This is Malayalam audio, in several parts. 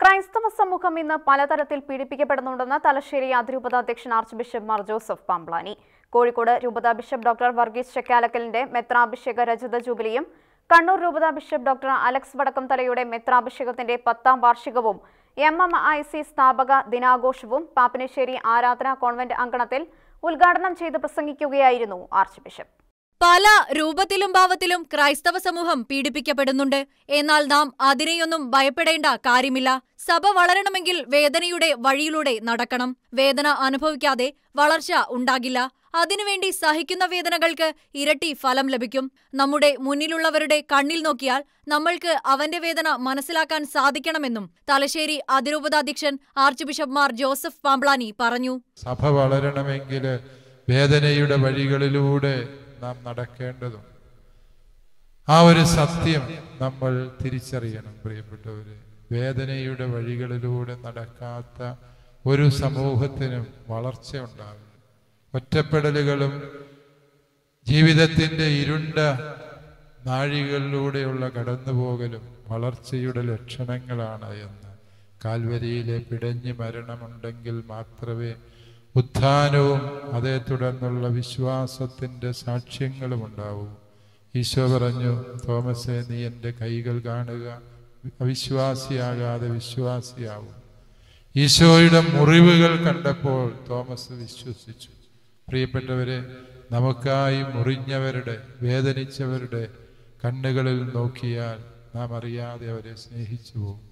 ക്രൈസ്തവ സമൂഹം ഇന്ന് പലതരത്തിൽ പീഡിപ്പിക്കപ്പെടുന്നുണ്ടെന്ന് തലശ്ശേരി അതിരൂപത അധ്യക്ഷൻ ആർച്ച് ബിഷപ്പ് മാർ ജോസഫ് പാംബ്ലാനി. കോഴിക്കോട് രൂപത ബിഷപ്പ് ഡോക്ടർ വർഗീസ് ചക്കാലക്കലിന്റെ മെത്രാഭിഷേക രജത ജൂബിലിയും കണ്ണൂർ രൂപത ബിഷപ്പ് ഡോക്ടർ അലക്സ് വടക്കംതലയുടെ മെത്രാഭിഷേകത്തിന്റെ 10ാം വാർഷികവും MMIC സ്ഥാപക ദിനാഘോഷവും പാപ്പിനിശ്ശേരി ആരാധനാ കോൺവെന്റ് അങ്കണത്തിൽ ഉദ്ഘാടനം ചെയ്ത് പ്രസംഗിക്കുകയായിരുന്നു ആർച്ച് ബിഷപ്പ്. പല രൂപത്തിലും ഭാവത്തിലും ക്രൈസ്തവ സമൂഹം പീഡിപ്പിക്കപ്പെടുന്നുണ്ട്. എന്നാൽ നാം അതിനെയൊന്നും ഭയപ്പെടേണ്ട കാര്യമില്ല. സഭ വളരണമെങ്കിൽ വേദനയുടെ വഴിയിലൂടെ നടക്കണം. വേദന അനുഭവിക്കാതെ വളർച്ച ഉണ്ടാകില്ല. അതിനുവേണ്ടി സഹിക്കുന്ന വേദനകൾക്ക് ഇരട്ടി ഫലം ലഭിക്കും. നമ്മുടെ മുന്നിലുള്ളവരുടെ കണ്ണിൽ നോക്കിയാൽ നമ്മൾക്ക് അവന്റെ വേദന മനസ്സിലാക്കാൻ സാധിക്കണമെന്നും തലശ്ശേരി അതിരൂപതാധ്യക്ഷൻ ആർച്ച് ബിഷപ്പ് മാർ ജോസഫ് പാംബ്ലാനി പറഞ്ഞു. സഭ വളരണമെങ്കിൽ വേദനയുടെ വഴികളിലൂടെ നാം നടക്കേണ്ടതും ആ ഒരു സത്യം നമ്മൾ തിരിച്ചറിയണം. പ്രിയപ്പെട്ടവരെ, വേദനയുടെ വഴികളിലൂടെ നടക്കാത്ത ഒരു സമൂഹത്തിനും വളർച്ച ഉണ്ടാവില്ല. ഒറ്റപ്പെടലുകളും ജീവിതത്തിൻ്റെ ഇരുണ്ട നാഴികളിലൂടെയുള്ള കടന്നുപോകലും വളർച്ചയുടെ ലക്ഷണങ്ങളാണ് എന്ന് കാൽവരിയിലെ പിടഞ്ഞു മരണമുണ്ടെങ്കിൽ മാത്രമേ ഉത്ഥാനവും അതേ തുടർന്നുള്ള വിശ്വാസത്തിൻ്റെ സാക്ഷ്യങ്ങളും ഉണ്ടാവൂ. ഈശോ പറഞ്ഞു, തോമസേ, നീ എൻ്റെ കൈകൾ കാണുക, അവിശ്വാസിയാകാതെ വിശ്വാസിയാവും. ഈശോയുടെ മുറിവുകൾ കണ്ടപ്പോൾ തോമസ് വിശ്വസിച്ചു. പ്രിയപ്പെട്ടവരെ, നമുക്കായി മുറിഞ്ഞവരുടെ, വേദനിച്ചവരുടെ കണ്ണുകളിൽ നോക്കിയാൽ നാം അറിയാതെ അവരെ സ്നേഹിച്ചു പോകും.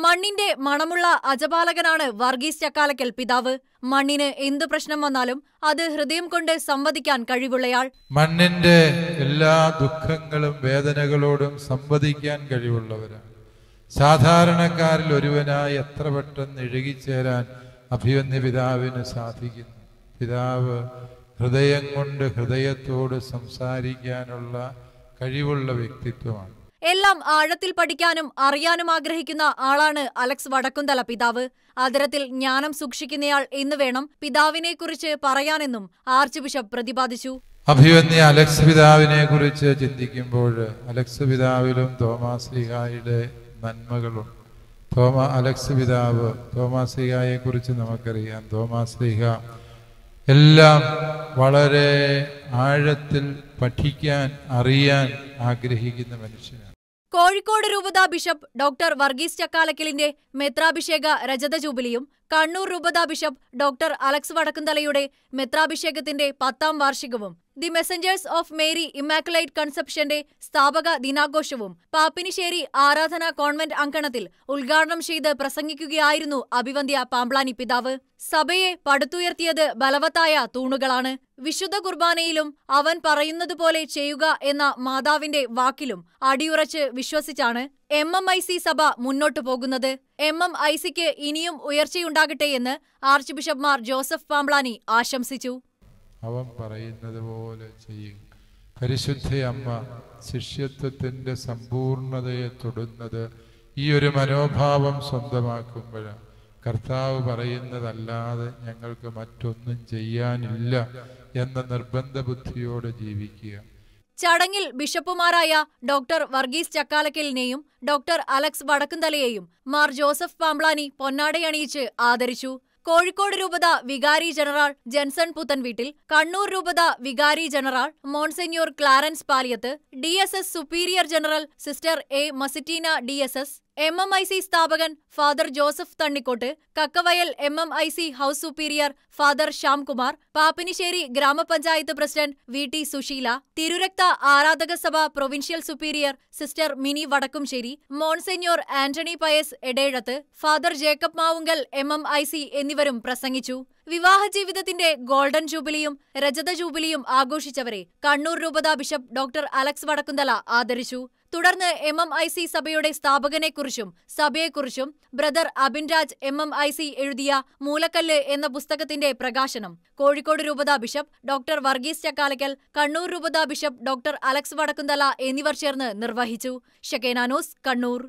മണ്ണിന്റെ മണമുള്ള അജപാലകനാണ് വർഗീസ് ചക്കാലക്കൽ പിതാവ്. മണ്ണിന് എന്തു പ്രശ്നം വന്നാലും അത് ഹൃദയം കൊണ്ട് സംവദിക്കാൻ കഴിവുള്ളയാൾ. മണ്ണിന്റെ എല്ലാ ദുഃഖങ്ങളും വേദനകളോടും സംവദിക്കാൻ കഴിവുള്ളവരാണ്. സാധാരണക്കാരിൽ ഒരുവനായി എത്ര പെട്ടെന്ന് ഇഴുകിച്ചേരാൻ അഭിവന്യ പിതാവിന് സാധിക്കുന്നു. പിതാവ് ഹൃദയം കൊണ്ട് ഹൃദയത്തോട് സംസാരിക്കാനുള്ള കഴിവുള്ള വ്യക്തിത്വമാണ്. എല്ലാം ആഴത്തിൽ പഠിക്കാനും അറിയാനും ആഗ്രഹിക്കുന്ന ആളാണ് അലക്സ് വടക്കുംതല പിതാവ്. അതരത്തിൽ ജ്ഞാനം സൂക്ഷിക്കുന്നയാൾ എന്ന് വേണം പിതാവിനെ കുറിച്ച് പറയാനെന്നും ആർച്ച് ബിഷപ്പ് പ്രതിപാദിച്ചു. അഭിവന്യ അലക്സ് പിതാവിനെ കുറിച്ച് ചിന്തിക്കുമ്പോൾ അലക്സ് പിതാവിലും തോമാശ്ലീഹായുടെ നന്മകളും അലക്സ് പിതാവ് തോമാശ്ലീഹായെ കുറിച്ച് നമുക്കറിയാം. തോമാശ്ലീഹ എല്ലാം വളരെ ആഴത്തിൽ പഠിക്കാൻ അറിയാൻ ആഗ്രഹിക്കുന്ന മനുഷ്യനാണ്. കോഴിക്കോട് രൂപത ബിഷപ്പ് ഡോക്ടർ വർഗീസ് ചക്കാലക്കലിന്റെ മെത്രാഭിഷേക രജത ജൂബിലിയും കണ്ണൂർ രൂപത ബിഷപ്പ് ഡോക്ടർ അലക്സ് വടക്കുംതലയുടെ മെത്രാഭിഷേകത്തിന്റെ 10ാം വാർഷികവും the Messengers of Mary Immaculate കൺസെപ്ഷന്റെ സ്ഥാപക ദിനാഘോഷവും പാപ്പിനിശ്ശേരി ആരാധനാ കോൺവെന്റ് അങ്കണത്തിൽ ഉദ്ഘാടനം ചെയ്ത് പ്രസംഗിക്കുകയായിരുന്നു അഭിവന്ധ്യ പാംബ്ലാനി പിതാവ്. സഭയെ പടുത്തുയർത്തിയത് ബലവത്തായ തൂണുകളാണ്. വിശുദ്ധ കുർബാനയിലും അവൻ പറയുന്നതുപോലെ ചെയ്യുക എന്ന മാതാവിന്റെ വാക്കിലും അടിയുറച്ച് വിശ്വസിച്ചാണ് MMIC സഭ മുന്നോട്ടു പോകുന്നത്. MMICക്ക് ഇനിയും ഉയർച്ചയുണ്ടാകട്ടെയെന്ന് ആർച്ച് ബിഷപ്പ് മാർ ജോസഫ് പാംബ്ലാനി ആശംസിച്ചു. അവൻ പറയുന്നത് പോലെ ചെയ്യും. പരിശുദ്ധയമ്മ ശിഷ്യത്വത്തിൻ്റെ സമ്പൂർണതയെ തൊടുന്നത് ഈ ഒരു മനോഭാവം സ്വന്തമാക്കുമ്പോഴാണ്. കർത്താവ് പറയുന്നതല്ലാതെ ഞങ്ങൾക്ക് മറ്റൊന്നും ചെയ്യാനില്ല എന്ന നിർബന്ധ ബുദ്ധിയോടെ ജീവിക്കുക. ചടങ്ങിൽ ബിഷപ്പുമാരായ ഡോക്ടർ വർഗീസ് ചക്കാലക്കലിനെയും ഡോക്ടർ അലക്സ് വടക്കുംതലയെയും മാർ ജോസഫ് പാംബ്ലാനി പൊന്നാടയണിയിച്ച് ആദരിച്ചു. കോഴിക്കോട് രൂപത വികാരി ജനറൽ ജെൻസൺ പുത്തൻവീട്ടിൽ, കണ്ണൂർ രൂപത വികാരി general monsignor Clarence Paliyath, DSS superior general sister A Masitina DSS, MMIC സ്ഥാപകൻ father Joseph Thannikkot, Kakkavayal MMIC house superior father Shyamkumar, Pappinissery grama panchayat president VT Susheela, തിരുരക്ത ആരാധക സഭ provincial superior sister Mini Vadakkumsseri, monsignor Antony Pius Edezhath, father Jacob Mavunkal MMIC എന്നിവരും പ്രസംഗിച്ചു. വിവാഹ ജീവിതത്തിന്റെ ഗോൾഡൻ ജൂബിലിയും രജത ജൂബിലിയും ആഘോഷിച്ചവരെ കണ്ണൂർ രൂപത ബിഷപ്പ് ഡോക്ടർ അലക്സ് വടക്കുംതല ആദരിച്ചു. തുടർന്ന് MMIC സഭയുടെ സ്ഥാപകനെക്കുറിച്ചും സഭയെക്കുറിച്ചും ബ്രദർ അബിൻരാജ് MMIC എഴുതിയ മൂലക്കല്ല് എന്ന പുസ്തകത്തിന്റെ പ്രകാശനം കോഴിക്കോട് രൂപത ബിഷപ്പ് ഡോക്ടർ വർഗീസ് ചക്കാലക്കൽ, കണ്ണൂർ രൂപത ബിഷപ്പ് ഡോക്ടർ അലക്സ് വടക്കുംതല എന്നിവർ ചേർന്ന് നിർവഹിച്ചു. ഷെക്കേന ന്യൂസ്, കണ്ണൂർ.